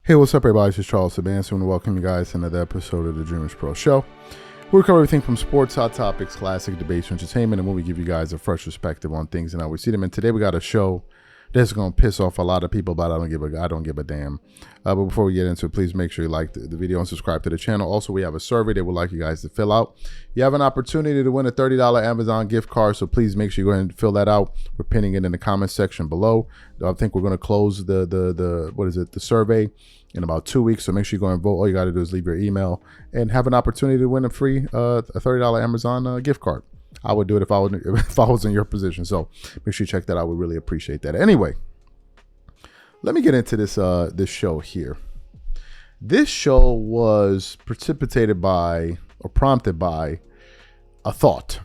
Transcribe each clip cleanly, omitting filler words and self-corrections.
Hey, what's up, everybody? This is Charles Sebastian. I want to welcome you guys to another episode of the DREAMERSPRO show. We cover everything from sports, hot topics, classic debates, entertainment, and when we give you guys a fresh perspective on things and how we see them. And today we got a show that's going to piss off a lot of people, but I don't give a damn. But before we get into it, please make sure you like the video and subscribe to the channel. Also, we have a survey that we'd like you guys to fill out. You have an opportunity to win a $30 Amazon gift card, so please make sure you go ahead and fill that out. We're pinning it in the comment section below. I think we're going to close the survey in about 2 weeks, so make sure you go and vote. All you got to do is leave your email and have an opportunity to win a free a $30 Amazon gift card. I would do it if I was in your position. So make sure you check that out. We really appreciate that. Anyway, let me get into this show here. This show was precipitated by or prompted by a thought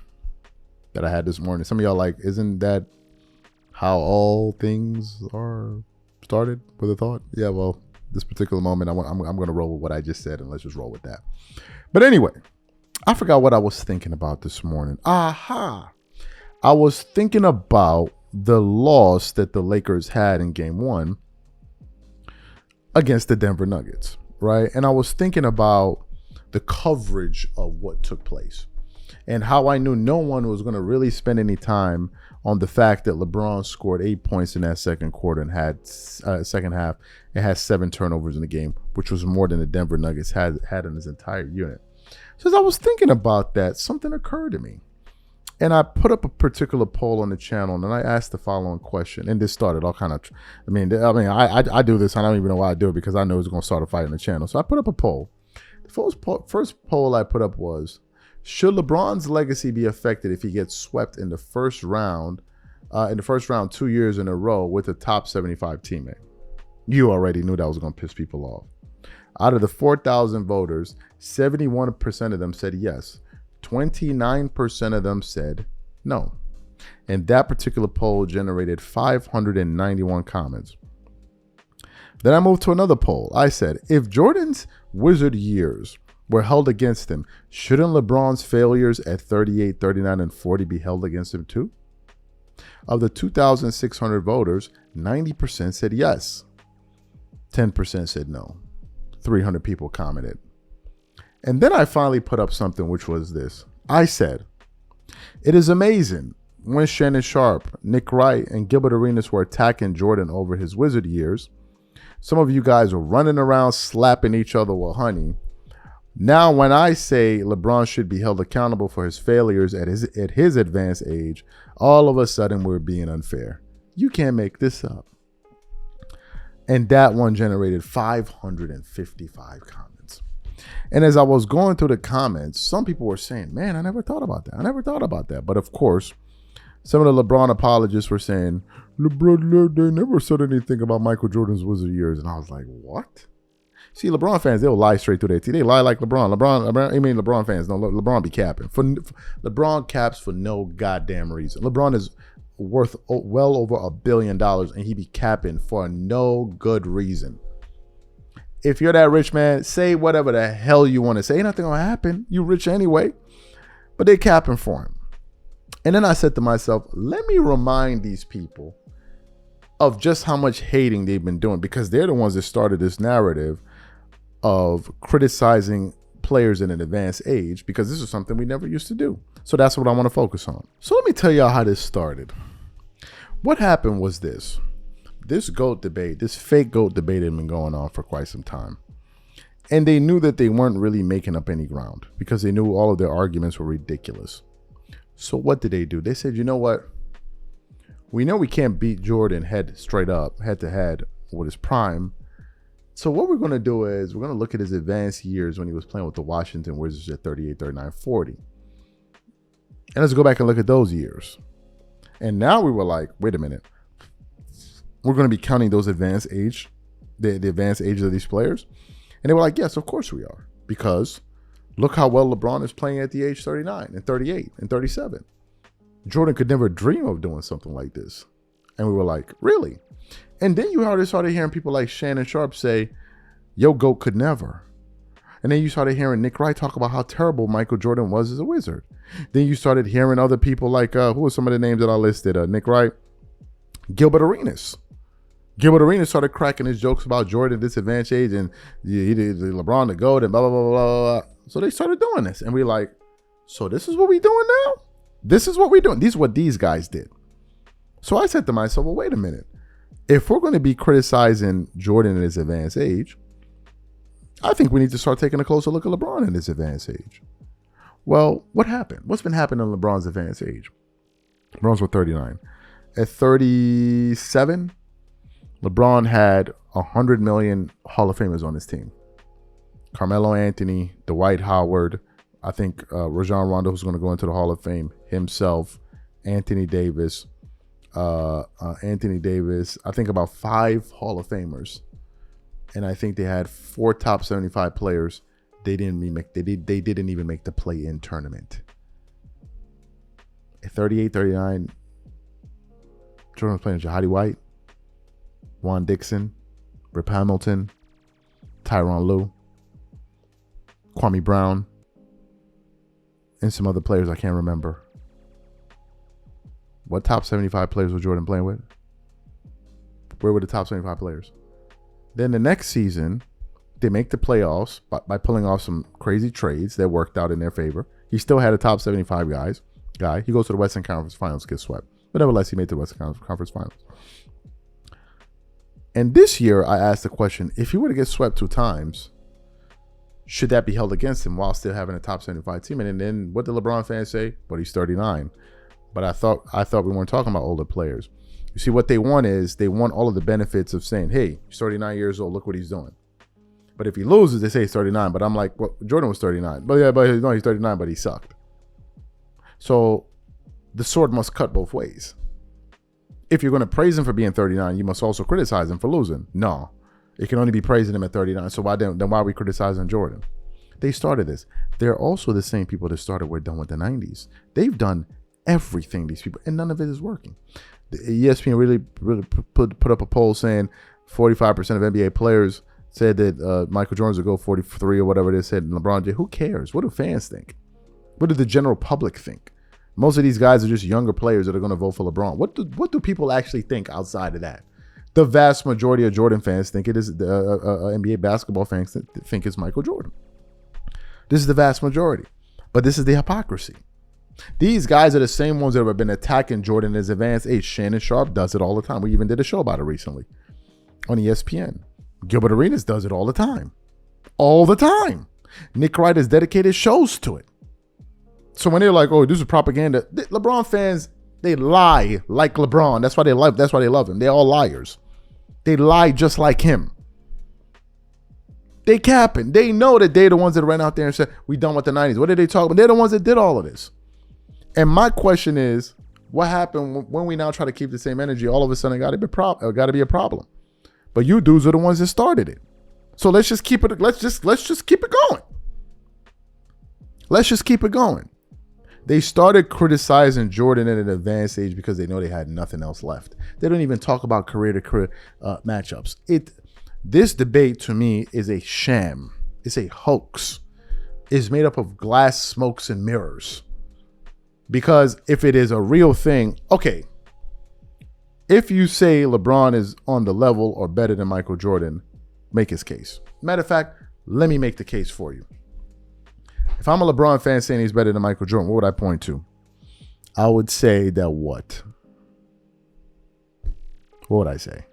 that I had this morning. Some of y'all like, isn't that how all things are started, with a thought? Yeah, well, this particular moment, I'm going to roll with what I just said, and let's just roll with that. But anyway, I forgot what I was thinking about this morning. I was thinking about the loss that the Lakers had in game 1 against the Denver Nuggets, right? And I was thinking about the coverage of what took place and how I knew no one was going to really spend any time on the fact that Lebron scored 8 points in that second quarter and had second half and had 7 turnovers in the game, which was more than the Denver Nuggets had in his entire unit. So as I was thinking about that, something occurred to me. And I put up a particular poll on the channel, and I asked the following question. And this started all kind of, I do this. I don't even know why I do it, because I know it's going to start a fight on the channel. So I put up a poll. The first poll I put up was, should LeBron's legacy be affected if he gets swept in the first round 2 years in a row with a top 75 teammate? You already knew that was going to piss people off. Out of the 4,000 voters, 71% of them said yes. 29% of them said no. And that particular poll generated 591 comments. Then I moved to another poll. I said, if Jordan's Wizard years were held against him, shouldn't LeBron's failures at 38, 39, and 40 be held against him too? Of the 2,600 voters, 90% said yes. 10% said no. 300 people commented. And then I finally put up something, which was this. I said, it is amazing when Shannon Sharpe, Nick Wright, and Gilbert Arenas were attacking Jordan over his Wizard years. Some of you guys were running around slapping each other with honey. Now, when I say LeBron should be held accountable for his failures at his advanced age, all of a sudden we're being unfair. You can't make this up. And that one generated 555 comments. And as I was going through the comments, some people were saying, man, I never thought about that. But of course, some of the LeBron apologists were saying, LeBron, they never said anything about Michael Jordan's Wizard years. And I was like, what? See, LeBron fans, they'll lie straight through their teeth. They lie like LeBron. LeBron fans, no, LeBron be capping. LeBron caps for no goddamn reason. LeBron is worth well over $1 billion, and he be capping for no good reason. If you're that rich, man, say whatever the hell you want to say. Ain't nothing gonna happen. You rich anyway. But they capping for him. And then I said to myself, let me remind these people of just how much hating they've been doing, because they're the ones that started this narrative of criticizing players in an advanced age, because this is something we never used to do. So that's what I want to focus on. So let me tell y'all how this started. What happened was this. This GOAT debate, this fake GOAT debate had been going on for quite some time. And they knew that they weren't really making up any ground, because they knew all of their arguments were ridiculous. So what did they do? They said, you know what? We know we can't beat Jordan head to head with his prime. So what we're going to do is we're going to look at his advanced years when he was playing with the Washington Wizards at 38, 39, 40. And let's go back and look at those years. And now we were like, wait a minute. We're going to be counting those advanced age, the advanced ages of these players. And they were like, yes, of course we are. Because look how well LeBron is playing at the age 39 and 38 and 37. Jordan could never dream of doing something like this. And we were like, really? And then you already started hearing people like Shannon Sharpe say, yo, GOAT could never. And then you started hearing Nick Wright talk about how terrible Michael Jordan was as a Wizard. Then you started hearing other people like, who are some of the names that I listed? Nick Wright, Gilbert Arenas. Gilbert Arenas started cracking his jokes about Jordan disadvantaged age and he did LeBron the GOAT and blah, blah, blah, blah, blah. So they started doing this. And we're like, so this is what we doing now? This is what we're doing. This is what these guys did. So I said to myself, well, wait a minute. If we're going to be criticizing Jordan at his advanced age, I think we need to start taking a closer look at LeBron at his advanced age. Well, what happened? What's been happening in LeBron's advanced age? LeBron's was 39. At 37, LeBron had 100 million Hall of Famers on his team. Carmelo Anthony, Dwight Howard, I think Rajon Rondo, who's going to go into the Hall of Fame, himself, Anthony Davis, I think about 5 Hall of Famers. And I think they had 4 top 75 players. They didn't even make the play-in tournament. At 38, 39, Jordan was playing Jahadi White, Juan Dixon, Rip Hamilton, Tyronn Lue, Kwame Brown, and some other players I can't remember. What top 75 players was Jordan playing with? Where were the top 75 players? Then the next season, they make the playoffs by pulling off some crazy trades that worked out in their favor. He still had a top 75 guy. He goes to the Western Conference Finals, gets swept. But nevertheless, he made the Western Conference Finals. And this year, I asked the question, if he were to get swept 2 times, should that be held against him while still having a top 75 team? And then what did LeBron fans say? But he's 39. But I thought we weren't talking about older players. You see, what they want is they want all of the benefits of saying, hey, he's 39 years old. Look what he's doing. But if he loses, they say he's 39. But I'm like, well, Jordan was 39. But yeah, but no, he's 39, but he sucked. So the sword must cut both ways. If you're going to praise him for being 39, you must also criticize him for losing. No, it can only be praising him at 39. So why are we criticizing Jordan? They started this. They're also the same people that started We're Done with the 90s. They've done everything, these people, and none of it is working. The ESPN really put up a poll saying 45% of NBA players said that Michael Jordan's would go 43 or whatever they said, and LeBron James. Who cares? What do fans think? What do the general public think? Most of these guys are just younger players that are going to vote for LeBron. What do people actually think outside of that? The vast majority of Jordan fans think it is NBA basketball fans think it's Michael Jordan. This is the vast majority. But this is the hypocrisy. These guys are the same ones that have been attacking Jordan in his advanced age. Shannon Sharpe does it all the time. We even did a show about it recently on ESPN. Gilbert Arenas does it all the time. All the time. Nick Wright has dedicated shows to it. So when they're like, oh, this is propaganda, LeBron fans, they lie like LeBron. That's why they love him. They're all liars. They lie just like him. They capping. They know that they're the ones that ran out there and said, we done with the 90s. What did they talk about? They're the ones that did all of this. And my question is, what happened when we now try to keep the same energy? All of a sudden, got to be a problem. But you dudes are the ones that started it. So let's just keep it. Let's just keep it going. Let's just keep it going. They started criticizing Jordan at an advanced age because they know they had nothing else left. They don't even talk about career-to-career matchups. This debate to me is a sham. It's a hoax. It's made up of glass, smokes, and mirrors. Because if it is a real thing, okay, if you say LeBron is on the level or better than Michael Jordan, make his case. Matter of fact, let me make the case for you. If I'm a LeBron fan saying he's better than Michael Jordan, what would I point to? I would say that what? What would I say?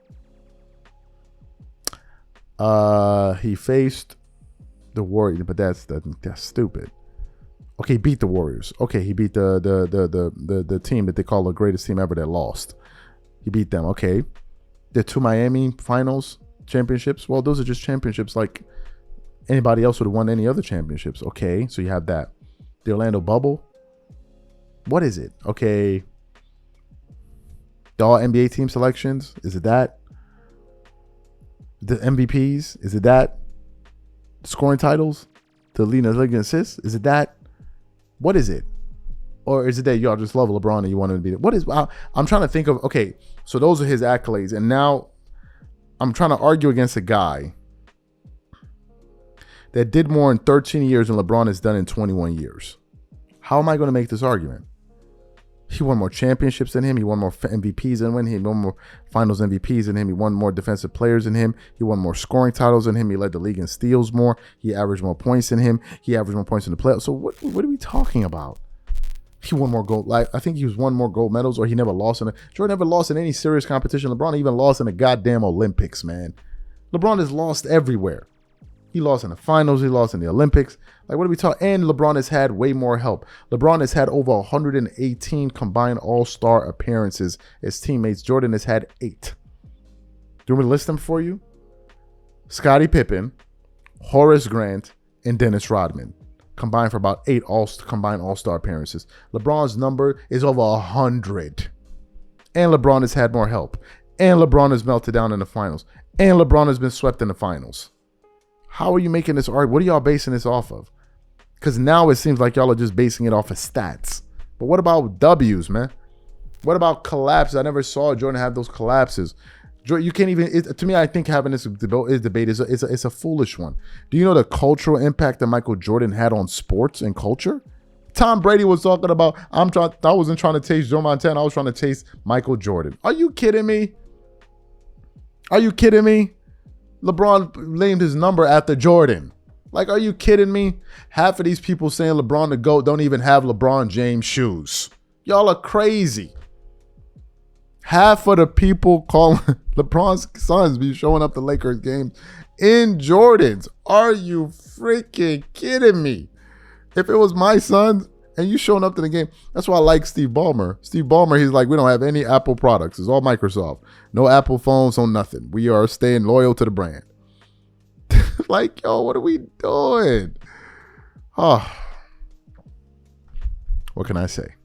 He faced the Warriors, but that's stupid. Okay, he beat the Warriors. Okay, he beat the team that they call the greatest team ever that lost. He beat them. Okay, the 2 Miami finals championships. Well, those are just championships like anybody else would have won any other championships. Okay, so you have that. The Orlando bubble. What is it? Okay, the all NBA team selections. Is it that? The MVPs. Is it that? Scoring titles. The lead in league assists. Is it that? What is it? Or is it that y'all just love LeBron and you want him to be there? What is? I'm trying to think of. Okay, so those are his accolades, and now I'm trying to argue against a guy that did more in 13 years than LeBron has done in 21 years. How am I going to make this argument? He won more championships than him. He won more MVPs than him. He won more finals MVPs than him. He won more defensive players than him. He won more scoring titles than him. He led the league in steals more. He averaged more points than him. He averaged more points in the playoffs. So what are we talking about? He won more gold. Like, I think he won more gold medals, or he never lost Jordan never lost in any serious competition. LeBron even lost in the goddamn Olympics, man. LeBron has lost everywhere. He lost in the finals. He lost in the Olympics. Like, what are we talking? And LeBron has had way more help. LeBron has had over 118 combined all-star appearances as teammates. Jordan has had 8. Do you want me to list them for you? Scottie Pippen, Horace Grant, and Dennis Rodman combined for about 8 combined all-star appearances. LeBron's number is over 100. And LeBron has had more help. And LeBron has melted down in the finals. And LeBron has been swept in the finals. How are you making this argument? What are y'all basing this off of? Because now it seems like y'all are just basing it off of stats. But what about W's, man? What about collapses? I never saw Jordan have those collapses. You can't even, to me, I think having this debate is a foolish one. Do you know the cultural impact that Michael Jordan had on sports and culture? Tom Brady was talking about, I wasn't trying to taste Joe Montana. I was trying to taste Michael Jordan. Are you kidding me? Are you kidding me? LeBron named his number after Jordan. Like, are you kidding me? Half of these people saying LeBron the GOAT don't even have LeBron James shoes. Y'all are crazy. Half of the people calling LeBron's sons be showing up to Lakers games in Jordans. Are you freaking kidding me? If it was my son and you showing up to the game, that's why I like Steve Ballmer. Steve Ballmer, he's like, we don't have any Apple products. It's all Microsoft. No Apple phones, no nothing. We are staying loyal to the brand. Like, yo, what are we doing? Oh, what can I say?